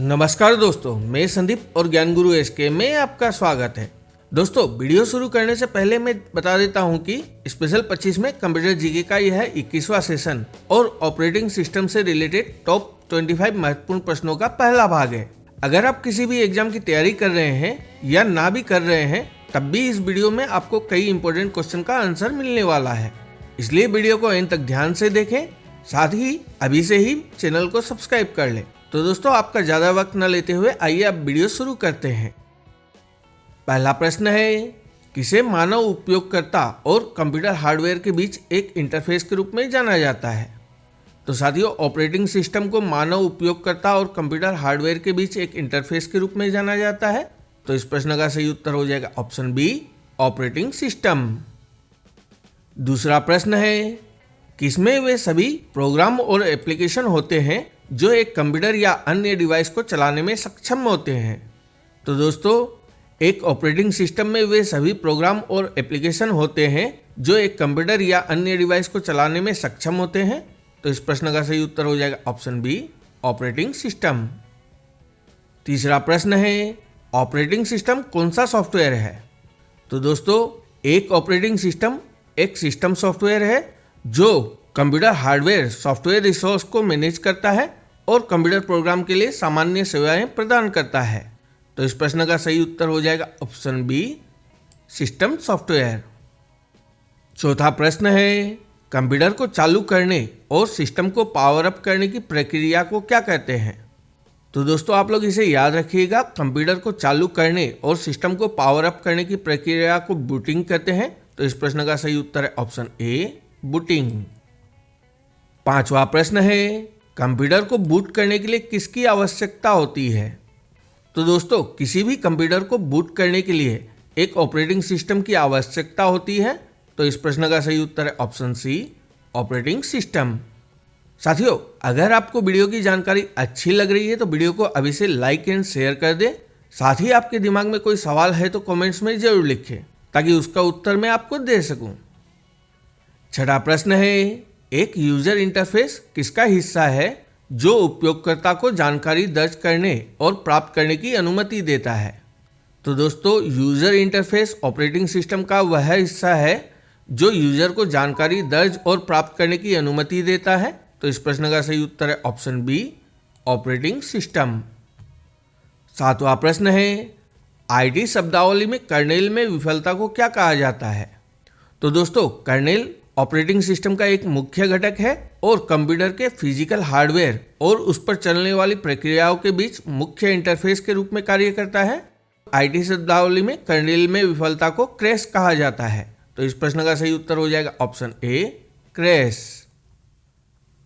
नमस्कार दोस्तों, मैं संदीप और ज्ञान गुरु एसके में आपका स्वागत है। दोस्तों, वीडियो शुरू करने से पहले मैं बता देता हूं कि स्पेशल 25 में कंप्यूटर जीके का यह 21वां सेशन और ऑपरेटिंग सिस्टम से रिलेटेड टॉप 25 महत्वपूर्ण प्रश्नों का पहला भाग है। अगर आप किसी भी एग्जाम की तैयारी कर रहे हैं या ना भी कर रहे हैं, तब भी इस वीडियो में आपको कई इंपॉर्टेंट क्वेश्चन का आंसर मिलने वाला है, इसलिए वीडियो को एंड तक ध्यान से देखें। साथ ही अभी से ही चैनल को सब्सक्राइब कर लें। तो दोस्तों, आपका ज्यादा वक्त न लेते हुए आइए अब वीडियो शुरू करते हैं। पहला प्रश्न है, किसे मानव उपयोगकर्ता और कंप्यूटर हार्डवेयर के बीच एक इंटरफेस के रूप में जाना जाता है? तो साथियों, ऑपरेटिंग सिस्टम को मानव उपयोगकर्ता और कंप्यूटर हार्डवेयर के बीच एक इंटरफेस के रूप में जाना जाता है। तो इस प्रश्न का सही उत्तर हो जाएगा ऑप्शन बी, ऑपरेटिंग सिस्टम। दूसरा प्रश्न है, किसमें वे सभी प्रोग्राम और एप्लीकेशन होते हैं जो एक कंप्यूटर या अन्य डिवाइस को चलाने में सक्षम होते हैं? तो दोस्तों, एक ऑपरेटिंग सिस्टम में वे सभी प्रोग्राम और एप्लीकेशन होते हैं जो एक कंप्यूटर या अन्य डिवाइस को चलाने में सक्षम होते हैं। तो इस प्रश्न का सही उत्तर हो जाएगा ऑप्शन बी, ऑपरेटिंग सिस्टम। तीसरा प्रश्न है, ऑपरेटिंग सिस्टम कौन सा सॉफ्टवेयर है? तो दोस्तों, एक ऑपरेटिंग सिस्टम एक सिस्टम सॉफ्टवेयर है जो कंप्यूटर हार्डवेयर सॉफ्टवेयर रिसोर्स को मैनेज करता है और कंप्यूटर प्रोग्राम के लिए सामान्य सेवाएं प्रदान करता है। तो इस प्रश्न का सही उत्तर हो जाएगा ऑप्शन बी, सिस्टम सॉफ्टवेयर। चौथा प्रश्न है, कंप्यूटर को चालू करने और सिस्टम को पावर अप करने की प्रक्रिया को क्या कहते हैं? तो दोस्तों, आप लोग इसे याद रखिएगा। कंप्यूटर को चालू करने और सिस्टम को पावर अप करने की प्रक्रिया को बूटिंग कहते हैं। तो इस प्रश्न का सही उत्तर है ऑप्शन ए, बूटिंग। पांचवा प्रश्न है, कंप्यूटर को बूट करने के लिए किसकी आवश्यकता होती है? तो दोस्तों, किसी भी कंप्यूटर को बूट करने के लिए एक ऑपरेटिंग सिस्टम की आवश्यकता होती है। तो इस प्रश्न का सही उत्तर है ऑप्शन सी, ऑपरेटिंग सिस्टम। साथियों, अगर आपको वीडियो की जानकारी अच्छी लग रही है तो वीडियो को अभी से लाइक एंड शेयर कर दें। साथ ही आपके दिमाग में कोई सवाल है तो कमेंट्स में जरूर लिखें ताकि उसका उत्तर मैं आपको दे सकूं। छठा प्रश्न है, एक यूजर इंटरफेस किसका हिस्सा है जो उपयोगकर्ता को जानकारी दर्ज करने और प्राप्त करने की अनुमति देता है? तो दोस्तों, यूजर इंटरफेस ऑपरेटिंग सिस्टम का वह हिस्सा है जो यूजर को जानकारी दर्ज और प्राप्त करने की अनुमति देता है। तो इस प्रश्न का सही उत्तर है ऑप्शन बी, ऑपरेटिंग सिस्टम। सातवां प्रश्न है, आईटी शब्दावली में कर्नेल में विफलता को क्या कहा जाता है? तो दोस्तों, कर्नेल ऑपरेटिंग सिस्टम का एक मुख्य घटक है और कंप्यूटर के फिजिकल हार्डवेयर और उस पर चलने वाली प्रक्रियाओं के बीच मुख्य इंटरफेस के रूप में कार्य करता है। आईटी शब्दावली में कर्नेल में विफलता को क्रैश कहा जाता है। तो इस प्रश्न का सही उत्तर हो जाएगा ऑप्शन ए, क्रैश।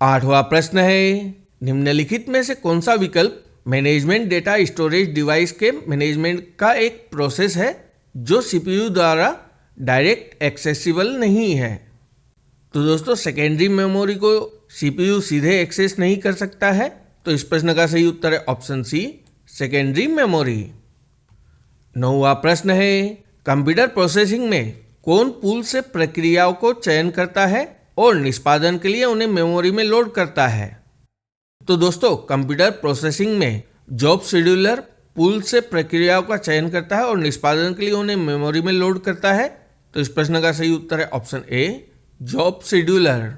आठवां प्रश्न है, निम्नलिखित में से कौन सा विकल्प मैनेजमेंट डेटा स्टोरेज डिवाइस के मैनेजमेंट का एक प्रोसेस है जो सीपीयू द्वारा डायरेक्ट एक्सेसिबल नहीं है? तो दोस्तों, सेकेंडरी मेमोरी को सीपीयू सीधे एक्सेस नहीं कर सकता है। तो इस प्रश्न का सही उत्तर है ऑप्शन सी, सेकेंडरी मेमोरी। नौवां प्रश्न है, कंप्यूटर प्रोसेसिंग में कौन पूल से प्रक्रियाओं को चयन करता है और निष्पादन के लिए उन्हें मेमोरी में लोड करता है? तो दोस्तों, कंप्यूटर प्रोसेसिंग में जॉब शेड्यूलर पूल से प्रक्रियाओं का चयन करता है और निष्पादन के लिए उन्हें मेमोरी में लोड करता है। तो इस प्रश्न का सही उत्तर है ऑप्शन ए, जॉब शेड्यूलर।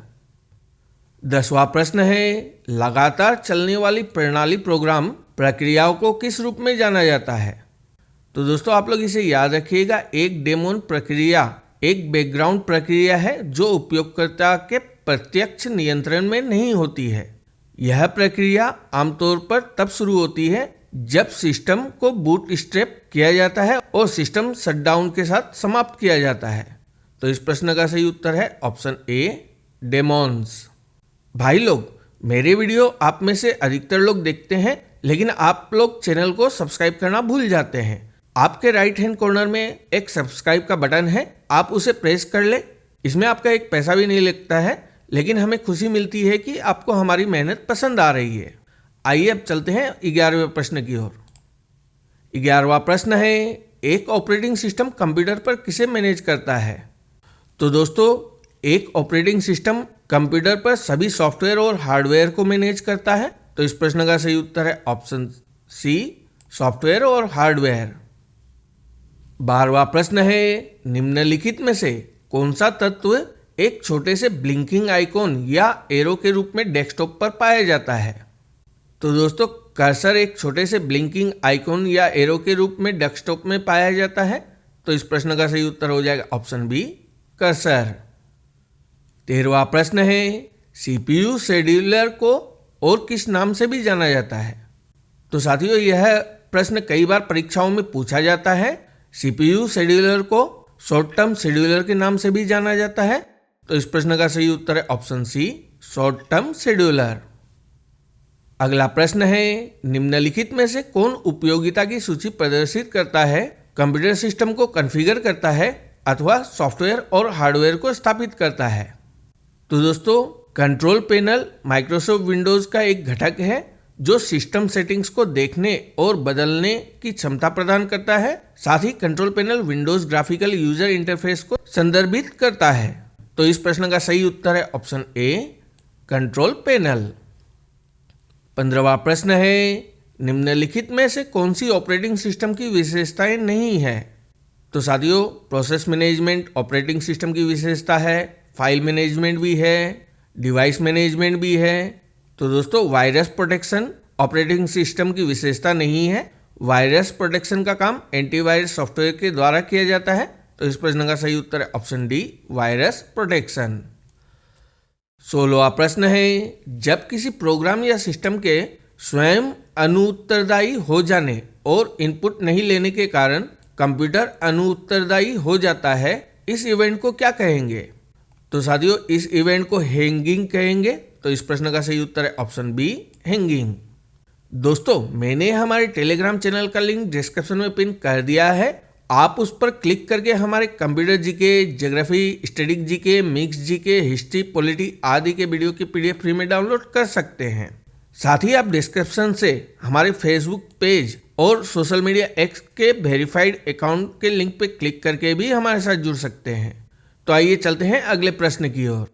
10वां प्रश्न है, लगातार चलने वाली प्रणाली प्रोग्राम प्रक्रियाओं को किस रूप में जाना जाता है? तो दोस्तों, आप लोग इसे याद रखिएगा। एक डेमोन प्रक्रिया एक बैकग्राउंड प्रक्रिया है जो उपयोगकर्ता के प्रत्यक्ष नियंत्रण में नहीं होती है। यह प्रक्रिया आमतौर पर तब शुरू होती है जब सिस्टम को बूटस्ट्रैप किया जाता है और सिस्टम शटडाउन के साथ समाप्त किया जाता है। तो इस प्रश्न का सही उत्तर है ऑप्शन ए, डेमॉन्स। भाई लोग, मेरे वीडियो आप में से अधिकतर लोग देखते हैं, लेकिन आप लोग चैनल को सब्सक्राइब करना भूल जाते हैं। आपके राइट हैंड कॉर्नर में एक सब्सक्राइब का बटन है, आप उसे प्रेस कर ले। इसमें आपका एक पैसा भी नहीं लगता है, लेकिन हमें खुशी मिलती है कि आपको हमारी मेहनत पसंद आ रही है। आइए अब चलते हैं 11वें प्रश्न की ओर। 11वां प्रश्न है, एक ऑपरेटिंग सिस्टम कंप्यूटर पर किसे मैनेज करता है? तो दोस्तों, एक ऑपरेटिंग सिस्टम कंप्यूटर पर सभी सॉफ्टवेयर और हार्डवेयर को मैनेज करता है। तो इस प्रश्न का सही उत्तर है ऑप्शन सी सॉफ्टवेयर और हार्डवेयर। 12वां प्रश्न है, निम्नलिखित में से कौन सा तत्व एक छोटे से ब्लिंकिंग आइकॉन या एरो के रूप में डेस्कटॉप पर पाया जाता है? तो दोस्तों कर्सर एक छोटे से ब्लिंकिंग आइकॉन या एरो के रूप में डेस्कटॉप में पाया जाता है। तो इस प्रश्न का सही उत्तर हो जाएगा ऑप्शन बी, कर्सर। 13वां प्रश्न है, सीपीयू शेड्यूलर को और किस नाम से भी जाना जाता है? तो साथियों यह प्रश्न कई बार परीक्षाओं में पूछा जाता है। सीपीयू शेड्यूलर को शॉर्ट टर्म शेड्यूलर के नाम से भी जाना जाता है। तो इस प्रश्न का सही उत्तर है option C, short term scheduler. अगला प्रश्न है, निम्नलिखित में से कौन उपयोगिता की सूची प्रदर्शित करता है, कंप्यूटर सिस्टम को कॉन्फ़िगर करता है अथवा सॉफ्टवेयर और हार्डवेयर को स्थापित करता है? तो दोस्तों कंट्रोल पैनल माइक्रोसॉफ्ट विंडोज का एक घटक है जो सिस्टम सेटिंग्स को देखने और बदलने की क्षमता प्रदान करता है। साथ ही control panel Windows graphical user interface को संदर्भित करता है। तो इस प्रश्न का सही उत्तर है ऑप्शन ए, कंट्रोल पैनल। 15वां प्रश्न है, निम्नलिखित में से कौन सी ऑपरेटिंग सिस्टम की विशेषताएं नहीं है? तो साथियों प्रोसेस मैनेजमेंट ऑपरेटिंग सिस्टम की विशेषता है, फाइल मैनेजमेंट भी है, डिवाइस मैनेजमेंट भी है। तो दोस्तों वायरस प्रोटेक्शन ऑपरेटिंग सिस्टम की विशेषता नहीं है। वायरस प्रोटेक्शन का काम एंटीवायरस सॉफ्टवेयर के द्वारा किया जाता है। तो इस प्रश्न का सही उत्तर है ऑप्शन डी, वायरस प्रोटेक्शन। 16वां प्रश्न है, जब किसी प्रोग्राम या सिस्टम के स्वयं अनुत्तरदायी हो जाने और इनपुट नहीं लेने के कारण कंप्यूटर अनुत्तरदायी हो जाता है, इस इवेंट को क्या कहेंगे? तो साथियों इस इवेंट को हैंगिंग कहेंगे। तो इस प्रश्न का सही उत्तर है ऑप्शन बी, हैंगिंग। दोस्तों मैंने हमारे टेलीग्राम चैनल का लिंक डिस्क्रिप्शन में पिन कर दिया है। आप उस पर क्लिक करके हमारे computer GK, geography, static GK, mix GK, history, polity आदि के वीडियो की पीडीएफ फ्री में डाउनलोड कर सकते हैं। साथ ही आप डिस्क्रिप्शन से हमारे फेसबुक पेज और सोशल मीडिया एक्स के वेरीफाइड अकाउंट के लिंक पर क्लिक करके भी हमारे साथ जुड़ सकते हैं। तो आइए चलते हैं अगले प्रश्न की ओर।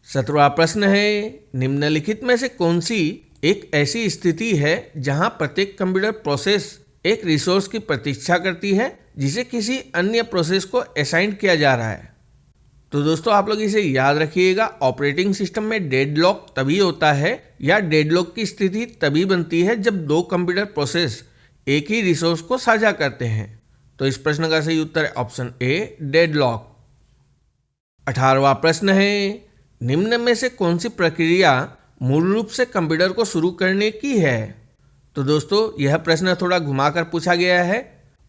17वां प्रश्न है, निम्नलिखित में से कौन सी एक ऐसी स्थिति है जहां प्रत्येक कंप्यूटर प्रोसेस एक रिसोर्स की प्रतीक्षा करती है जिसे किसी अन्य प्रोसेस को असाइन किया जा रहा है? तो दोस्तों आप लोग इसे याद रखिएगा, ऑपरेटिंग सिस्टम में डेडलॉक तभी होता है या डेडलॉक की स्थिति तभी बनती है जब दो कंप्यूटर प्रोसेस एक ही रिसोर्स को साझा करते हैं। तो इस प्रश्न का सही उत्तर है ऑप्शन ए, डेडलॉक। 18वां प्रश्न है, निम्न में से कौन सी प्रक्रिया मूल रूप से कंप्यूटर को शुरू करने की है? तो दोस्तों यह प्रश्न थोड़ा घुमाकर पूछा गया है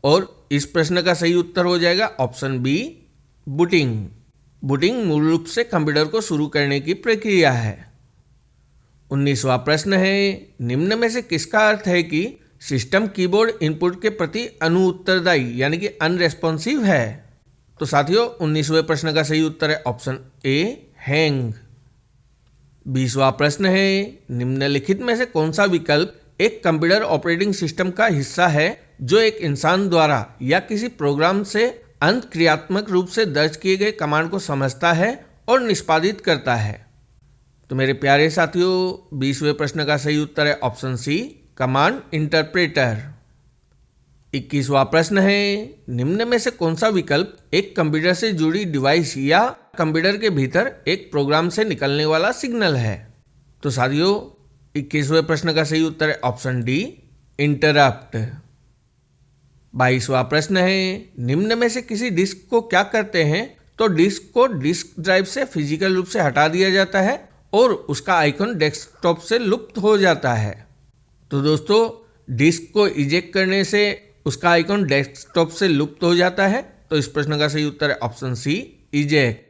और इस प्रश्न का सही उत्तर हो जाएगा ऑप्शन बी, बूटिंग। बूटिंग मूल रूप से कंप्यूटर को शुरू करने की प्रक्रिया है। 19वां प्रश्न है, निम्न में से किसका अर्थ है कि सिस्टम कीबोर्ड इनपुट के प्रति अनुत्तरदायी यानी कि अनरेस्पॉन्सिव है? तो साथियों 19वें प्रश्न का सही उत्तर है ऑप्शन ए, हैंग। 20वां प्रश्न है, निम्नलिखित में से कौन सा विकल्प एक कंप्यूटर ऑपरेटिंग सिस्टम का हिस्सा है जो एक इंसान द्वारा या किसी प्रोग्राम से अंत क्रियात्मक रूप से दर्ज किए गए कमांड को समझता है और निष्पादित करता है? तो मेरे प्यारे साथियों 20वें प्रश्न का सही उत्तर है ऑप्शन सी, कमांड इंटरप्रेटर। 21वां प्रश्न है, निम्न में से कौन सा विकल्प एक कंप्यूटर से जुड़ी डिवाइस या कंप्यूटर के भीतर एक प्रोग्राम से निकलने वाला सिग्नल है? तो साथियों 21वें प्रश्न का सही उत्तर है ऑप्शन डी, इंटरप्ट। 22वां प्रश्न है, निम्न में से किसी डिस्क को क्या करते हैं? तो डिस्क को डिस्क ड्राइव से फिजिकल रूप से हटा दिया जाता है और उसका आइकन डेस्कटॉप से लुप्त हो जाता है। तो दोस्तों डिस्क को इजेक्ट करने से उसका आइकन डेस्कटॉप से लुप्त हो जाता है। तो इस प्रश्न का सही उत्तर है ऑप्शन सी, इजेक्ट।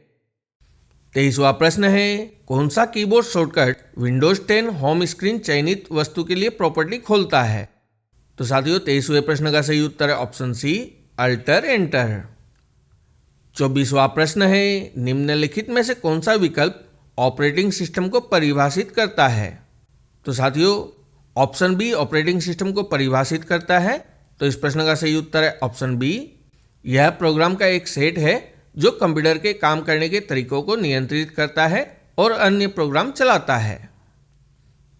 23वां प्रश्न है, कौन सा keyboard shortcut Windows 10 home screen चयनित वस्तु के लिए प्रॉपर्टी खोलता है? तो साथियों 23वें प्रश्न का सही उत्तर है ऑप्शन सी, अल्टर एंटर। 24वां प्रश्न है, निम्नलिखित में से कौन सा विकल्प ऑपरेटिंग सिस्टम को परिभाषित करता है? तो साथियों ऑप्शन बी ऑपरेटिंग सिस्टम को परिभाषित करता है। तो इस प्रश्न का सही उत्तर है ऑप्शन बी, यह प्रोग्राम का एक सेट है जो कंप्यूटर के काम करने के तरीकों को नियंत्रित करता है और अन्य प्रोग्राम चलाता है।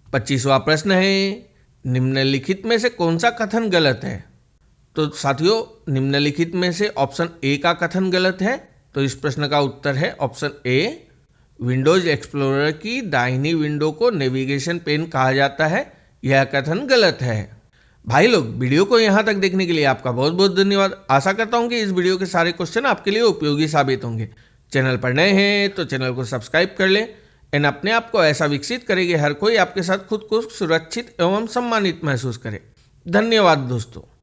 25वां प्रश्न है, निम्नलिखित में से कौन सा कथन गलत है? तो साथियों, निम्नलिखित में से ऑप्शन ए का कथन गलत है। तो इस प्रश्न का उत्तर है ऑप्शन ए, विंडोज एक्सप्लोरर की दाहिनी विंडो को नेविगेशन पेन कहा जाता है। यह कथन गलत है। भाई लोग, वीडियो को यहाँ तक देखने के लिए आपका बहुत बहुत धन्यवाद। आशा करता हूँ कि इस वीडियो के सारे क्वेश्चन आपके लिए उपयोगी साबित होंगे। चैनल पर नए हैं तो चैनल को सब्सक्राइब कर लें एंड अपने आप को ऐसा विकसित करें कि हर कोई आपके साथ खुद को सुरक्षित एवं सम्मानित महसूस करे। धन्यवाद दोस्तों।